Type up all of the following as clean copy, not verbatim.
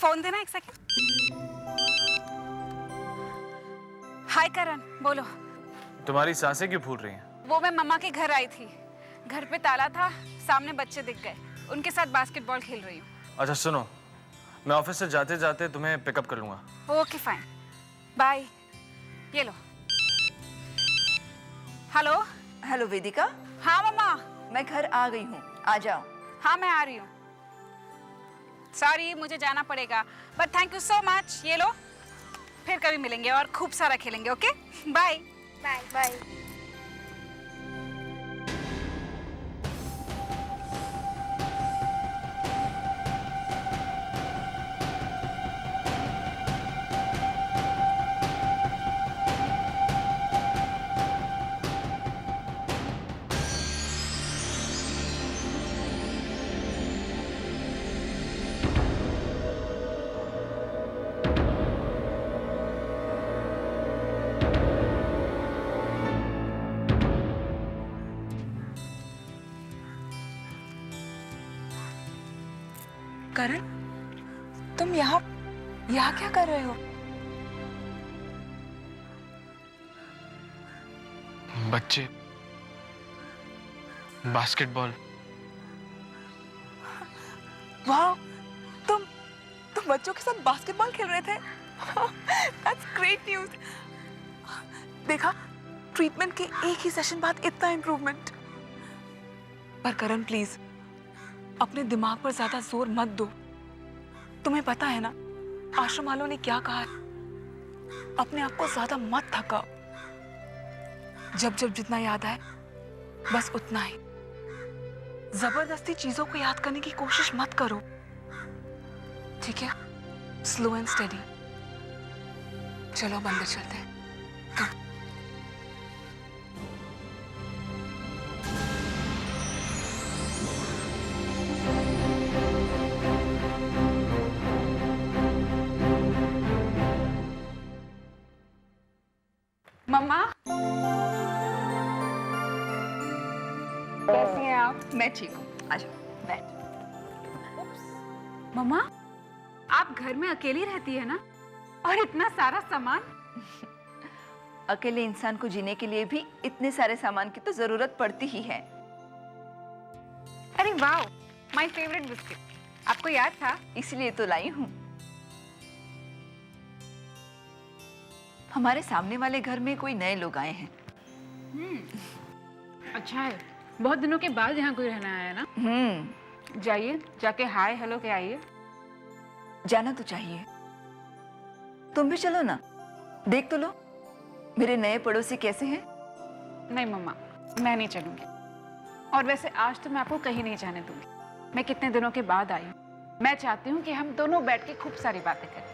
Phone देना एक second. हाय करण, बोलो। तुम्हारी सांसें क्यों फूल रही हैं? वो मैं मम्मा के घर आई थी, घर पे ताला था, सामने बच्चे दिख गए, उनके साथ बास्केटबॉल खेल रही हूँ। अच्छा सुनो, मैं ऑफिस से जाते जाते तुम्हें पिकअप कर लूंगा। Okay fine, bye. ये लो। हेलो। हेलो वेदिका। हाँ मम्मा। मैं घर आ गई हूँ, आ जाओ। हाँ मैं आ रही हूँ। सॉरी मुझे जाना पड़ेगा, but thank you so much. ये लो, फिर कभी मिलेंगे और खूब सारा खेलेंगे। Okay bye. Bye bye. Karan, तुम यहाँ क्या कर रहे हो? बच्चे, बास्केटबॉल। वाह, तुम बच्चों के साथ बास्केटबॉल खेल रहे थे? That's great news. देखा, ट्रीटमेंट के एक ही सेशन बाद इतना इम्प्रूवमेंट। पर करण प्लीज, अपने दिमाग पर ज्यादा जोर मत दो। तुम्हें पता है ना आश्रम वालों ने क्या कहा है? अपने आप को ज्यादा मत थकाओ। जब जब जितना याद आए बस उतना ही। जबरदस्ती चीजों को याद करने की कोशिश मत करो, ठीक है? Slow and steady. चलो अब अंदर चलते हैं। Come. मम्मा कैसी हैं आप? मैं ठीक हूँ, आ जाओ बैठ। मम्मा, आप घर में अकेली रहती है ना? और इतना सारा सामान? अकेले इंसान को जीने के लिए भी इतने सारे सामान की तो जरूरत पड़ती ही है। अरे वाह, माय फेवरेट बिस्किट। आपको याद था? इसलिए तो लाई हूँ। हमारे सामने वाले घर में कोई नए लोग आए हैं। अच्छा है, बहुत दिनों के बाद यहाँ कोई रहना आया ना? जाइए, जाके हाय हेलो के आइए। जाना तो चाहिए। तुम भी चलो ना, देख तो लो मेरे नए पड़ोसी कैसे हैं। नहीं मम्मा, मैं नहीं चलूंगी। और वैसे आज तो मैं आपको कहीं नहीं जाने दूंगी। मैं कितने दिनों के बाद आई हूँ। मैं चाहती हूँ कि हम दोनों बैठ के खूब सारी बातें करें।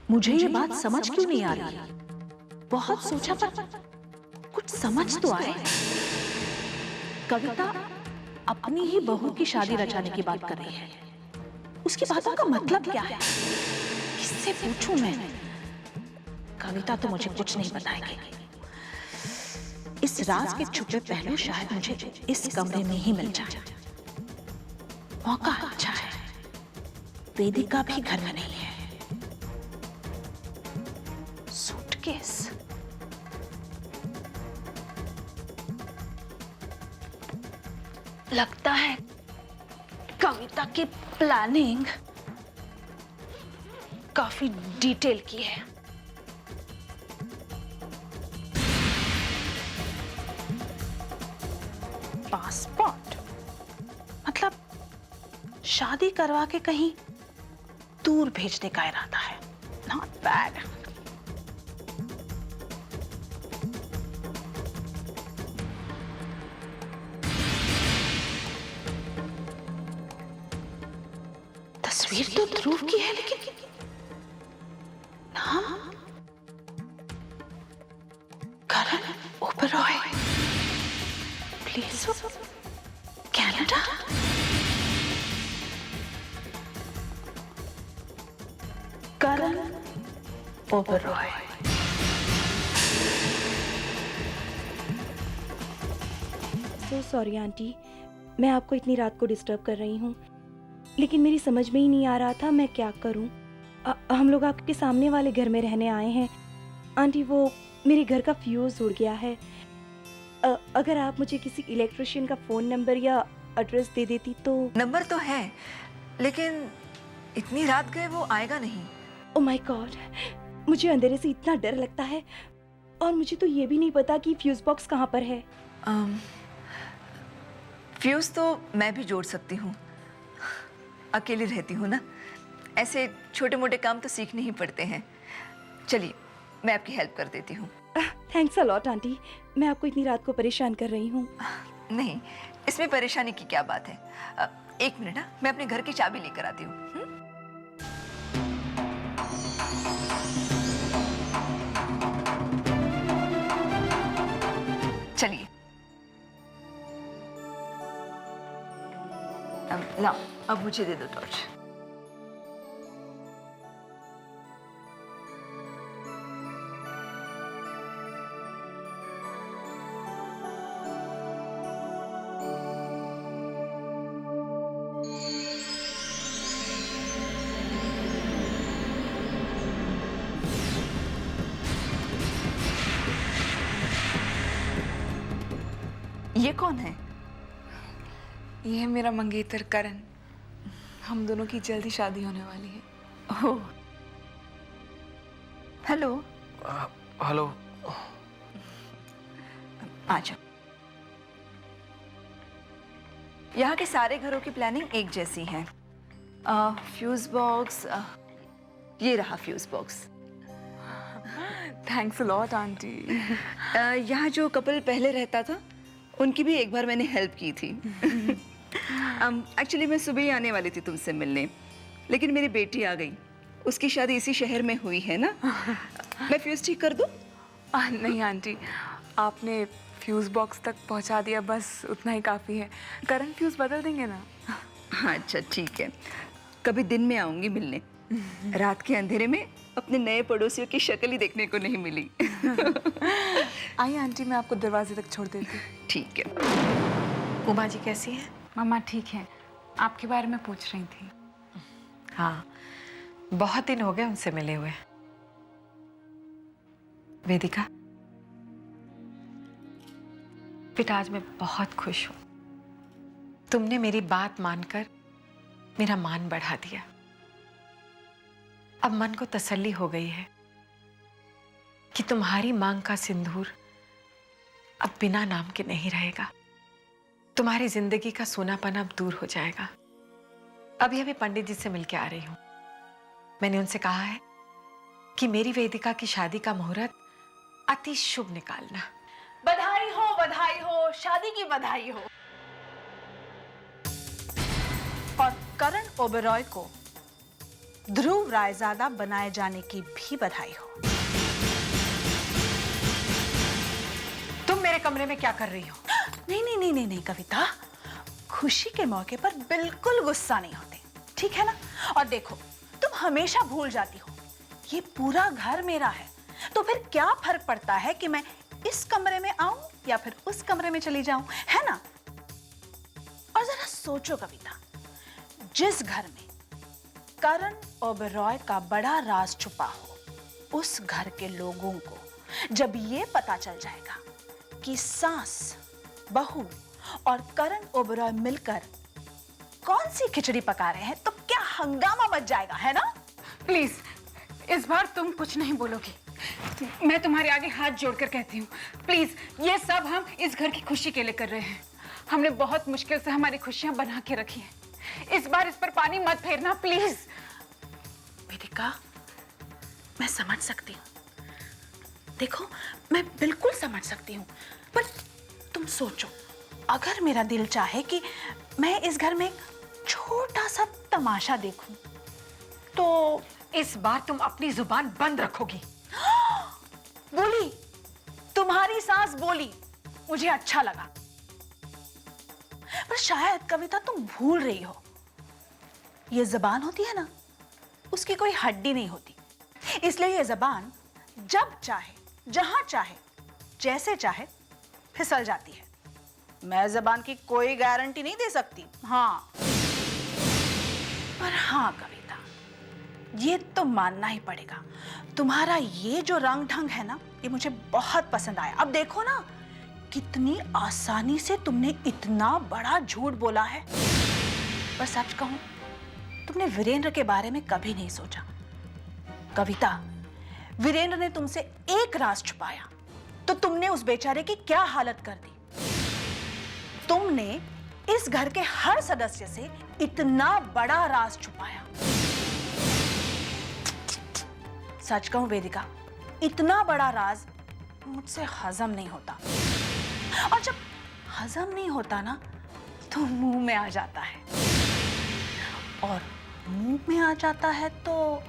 मुझे ये बात समझ क्यों नहीं आ रही? बहुत सोचा पर कुछ समझ तो आए। कविता अपनी ही बहू की शादी रचाने की बात कर रही है। उसकी बातों का मतलब क्या है? किससे पूछूं मैं? कविता तो मुझे कुछ नहीं बताएगी। इस राज के छुपे पहलू शायद मुझे इस कमरे में ही मिल जाए। मौका अच्छा है। वेदिका भी घर में नहीं है। सूटकेस। लगता है कविता की प्लानिंग काफी डिटेल की है। पासपोर्ट मतलब शादी करवा के कहीं दूर भेजने का इरादा है। Not bad. तस्वीर तो ध्रुव की है, लेकिन नाम Karan Oberoi. Please Canada. Karan Oberoi. So sorry aunty, मैं आपको इतनी रात को डिस्टर्ब कर रही हूँ, लेकिन मेरी समझ में ही नहीं आ रहा था मैं क्या करूँ। हम लोग आपके सामने वाले घर में रहने आए हैं। आंटी, वो मेरे घर का फ्यूज़ उड़ गया है। अगर आप मुझे किसी इलेक्ट्रिशियन का फ़ोन नंबर या एड्रेस दे देती तो। नंबर तो है, लेकिन इतनी रात गए वो आएगा नहीं। ओ माय गॉड, मुझे अंधेरे से इतना डर लगता है, और मुझे तो ये भी नहीं पता कि फ्यूज़ बॉक्स कहाँ पर है। फ्यूज़ तो मैं भी जोड़ सकती हूँ, अकेली रहती हूँ ना। ऐसे छोटे मोटे काम तो सीखने ही पड़ते हैं। चलिए, मैं आपकी हेल्प कर देती हूँ। थैंक्स अ लॉट आंटी, मैं आपको इतनी रात को परेशान कर रही हूँ। नहीं, इसमें परेशानी की क्या बात है। एक मिनट ना, मैं अपने घर की चाबी लेकर आती हूँ। चलिए, लाओ, अब मुझे दे दो टॉर्च। ये कौन है? ये है मेरा मंगेतर करण। हम दोनों की जल्दी शादी होने वाली है। ओह, हेलो। हेलो। आ जाओ। यहाँ के सारे घरों की प्लानिंग एक जैसी है। फ्यूज बॉक्स, ये रहा fuse box. Thanks a lot aunty. यहाँ जो कपल पहले रहता था, उनकी भी एक बार मैंने हेल्प की थी। एक्चुअली मैं सुबह ही आने वाली थी तुमसे मिलने, लेकिन मेरी बेटी आ गई। उसकी शादी इसी शहर में हुई है ना। मैं फ्यूज ठीक कर दूं? नहीं आंटी, आपने फ्यूज़ बॉक्स तक पहुंचा दिया, बस उतना ही काफ़ी है। करण फ्यूज़ बदल देंगे ना। हाँ, अच्छा ठीक है। कभी दिन में आऊंगी मिलने। रात के अंधेरे में अपने नए पड़ोसियों की शक्ल ही देखने को नहीं मिली। आइए आंटी, मैं आपको दरवाजे तक छोड़ देती हूँ। ठीक है। उमा जी कैसी हैं? मम्मा ठीक है, आपके बारे में पूछ रही थी। हाँ, बहुत दिन हो गए उनसे मिले हुए। वेदिका, बेटा आज मैं बहुत खुश हूं। तुमने मेरी बात मानकर मेरा मान बढ़ा दिया। अब मन को तसल्ली हो गई है कि तुम्हारी मांग का सिंदूर अब बिना नाम के नहीं रहेगा। तुम्हारी जिंदगी का सोनापन अब दूर हो जाएगा। अभी अभी पंडित जी से मिलके आ रही हूं। मैंने उनसे कहा है कि मेरी वेदिका की शादी का मुहूर्त अति शुभ निकालना। बधाई हो, शादी की बधाई हो। और करण ओबेरॉय को ध्रुव रायजादा बनाए जाने की भी बधाई हो। तुम मेरे कमरे में क्या कर रही हो? नहीं नहीं नहीं नहीं नहीं कविता, खुशी के मौके पर बिल्कुल गुस्सा नहीं होते, ठीक है ना? और देखो, तुम हमेशा भूल जाती हो, ये पूरा घर मेरा है, तो फिर क्या फर्क पड़ता है कि मैं इस कमरे में आऊं या फिर उस कमरे में चली जाऊं, है ना? और जरा सोचो कविता, जिस घर में करण ओबेरॉय का बड़ा राज छुपा हो, उस घर के लोगों को जब ये पता चल जाएगा कि सास, बहू और करण ओबेरॉय मिलकर कौन सी खिचड़ी पका रहे हैं, तो क्या हंगामा मच जाएगा, है ना? प्लीज इस बार तुम कुछ नहीं बोलोगी। मैं तुम्हारे आगे हाथ जोड़कर कहती हूँ, प्लीज, ये सब हम इस घर की खुशी के लिए कर रहे हैं। हमने बहुत मुश्किल से हमारी खुशियां बना के रखी हैं। इस बार इस पर पानी मत फेरना प्लीज। वेदिका, मैं समझ सकती हूँ, देखो मैं बिल्कुल समझ सकती हूँ, पर तुम सोचो, अगर मेरा दिल चाहे कि मैं इस घर में एक छोटा सा तमाशा देखूं, तो इस बार तुम अपनी जुबान बंद रखोगी। बोली, तुम्हारी सास बोली, मुझे अच्छा लगा। पर शायद कविता तुम भूल रही हो, ये जबान होती है ना, उसकी कोई हड्डी नहीं होती, इसलिए ये जबान जब चाहे, जहां चाहे, जैसे चाहे फिसल जाती है। मैं जबान की कोई गारंटी नहीं दे सकती, हाँ, पर हाँ कविता, ये तो मानना ही पड़ेगा, तुम्हारा ये जो रंग ढंग है ना, ये मुझे बहुत पसंद आया। अब देखो ना, कितनी आसानी से तुमने इतना बड़ा झूठ बोला है। पर सच कहूं, तुमने वीरेंद्र के बारे में कभी नहीं सोचा। कविता, वीरेंद्र ने तुमसे एक राज छुपाया तो तुमने उस बेचारे की क्या हालत कर दी। तुमने इस घर के हर सदस्य से इतना बड़ा राज छुपाया। सच कहूं वेदिका, इतना बड़ा राज मुझसे हजम नहीं होता, और जब हजम नहीं होता ना, तो मुंह में आ जाता है, और मुंह में आ जाता है तो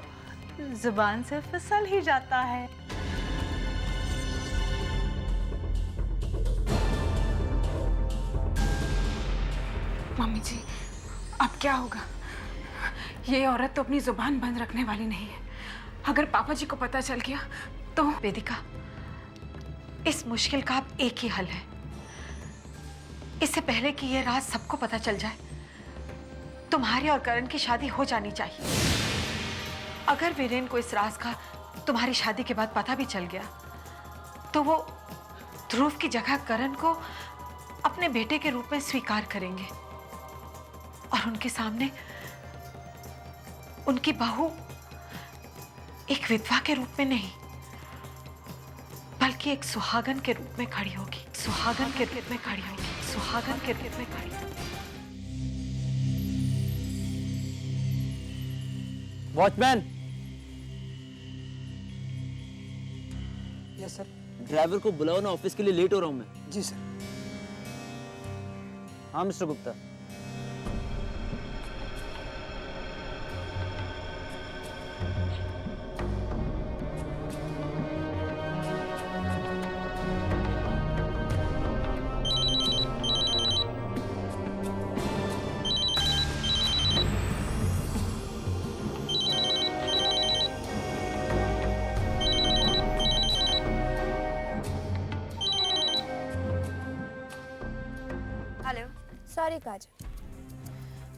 जुबान से फिसल ही जाता है। मम्मी जी, अब क्या होगा? ये औरत तो अपनी जुबान बंद रखने वाली नहीं है। अगर पापा जी को पता चल गया तो। वेदिका, इस मुश्किल का अब एक ही हल है। इससे पहले कि ये राज सबको पता चल जाए, तुम्हारी और करण की शादी हो जानी चाहिए। अगर वीरेंद्र को इस राज का तुम्हारी शादी के बाद पता भी चल गया, तो वो ध्रुव की जगह करण को अपने बेटे के रूप में स्वीकार करेंगे, और उनके सामने उनकी बहू एक विधवा के रूप में नहीं, बल्कि एक सुहागन के रूप में खड़ी होगी। सुहागन के रूप में खड़ी होगी। सुहागन के रूप में खड़ी होगी। वॉचमैन। Yes sir. ड्राइवर को बुलाओ ना, ऑफिस के लिए लेट हो रहा हूं मैं। जी सर। हाँ मिस्टर गुप्ता। सॉरी काजल,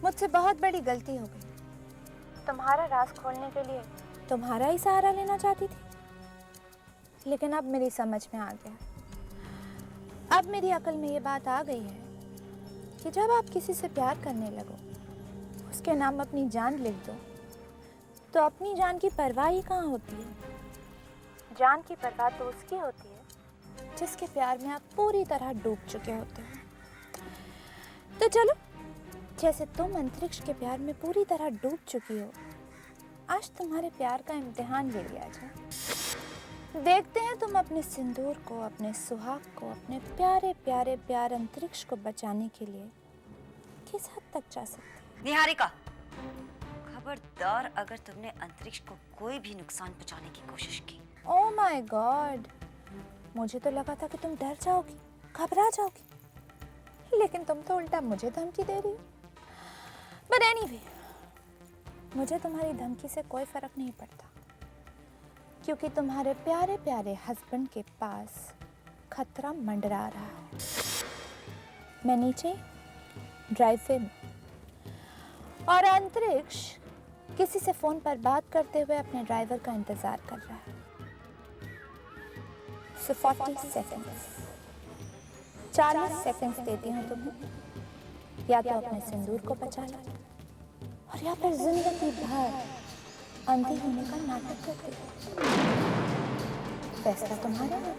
मुझसे बहुत बड़ी गलती हो गई। तुम्हारा राज खोलने के लिए तुम्हारा ही सहारा लेना चाहती थी, लेकिन अब मेरी समझ में आ गया। अब मेरी अकल में ये बात आ गई है कि जब आप किसी से प्यार करने लगो, उसके नाम अपनी जान लिख दो, तो अपनी जान की परवाह ही कहाँ होती है। जान की परवाह तो उसकी होती है जिसके प्यार में आप पूरी तरह डूब चुके होते हो। तो चलो, जैसे तुम अंतरिक्ष के प्यार में पूरी तरह डूब चुकी हो, आज तुम्हारे प्यार का इम्तिहान ले लिया जाए। देखते हैं तुम अपने सिंदूर को, अपने सुहाग को, अपने प्यारे प्यारे प्यार अंतरिक्ष को बचाने के लिए किस हद तक जा सकते हो। निहारिका, खबरदार अगर तुमने अंतरिक्ष को कोई भी नुकसान पहुंचाने की कोशिश की। ओह माय गॉड, मुझे तो लगा था कि तुम डर जाओगी, घबरा जाओगी, लेकिन तुम तो उल्टा मुझे धमकी दे रही हो। बट एनीवे, मुझे तुम्हारी धमकी से कोई फर्क नहीं पड़ता, क्योंकि तुम्हारे प्यारे प्यारे हस्बैंड के पास खतरा मंडरा रहा है। मैं नीचे ड्राइव में और अंतरिक्ष किसी से फोन पर बात करते हुए अपने ड्राइवर का इंतजार कर रहा है। So 40 सेकंड्स, 40 सेकंड्स देती हूँ तुम्हें, या तो अपने सिंदूर को बचा लो और या फिर जिंदगी भर अंधी होने का नाटक करते हो। फैसला तुम्हारा है।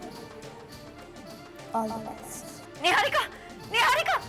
All the best. Niharika, Niharika!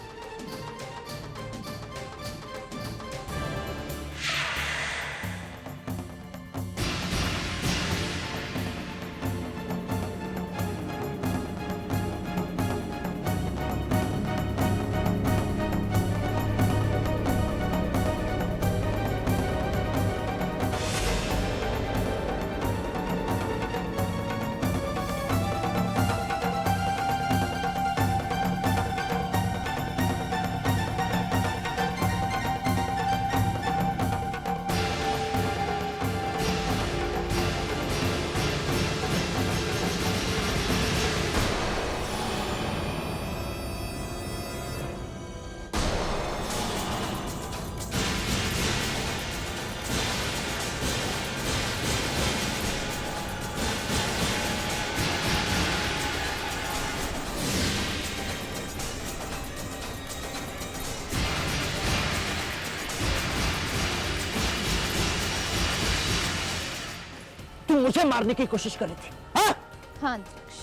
मुझे मारने की कोशिश कर रही थी। हाँ? हाँ अंतरिक्ष,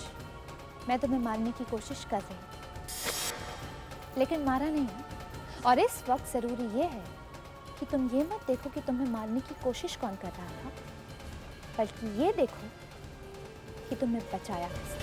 मैं तुम्हें मारने की कोशिश कर रही हूँ, लेकिन मारा नहीं। और इस वक्त जरूरी ये है कि तुम ये मत देखो कि तुम्हें मारने की कोशिश कौन कर रहा था, बल्कि ये देखो कि तुमने बचाया किसे।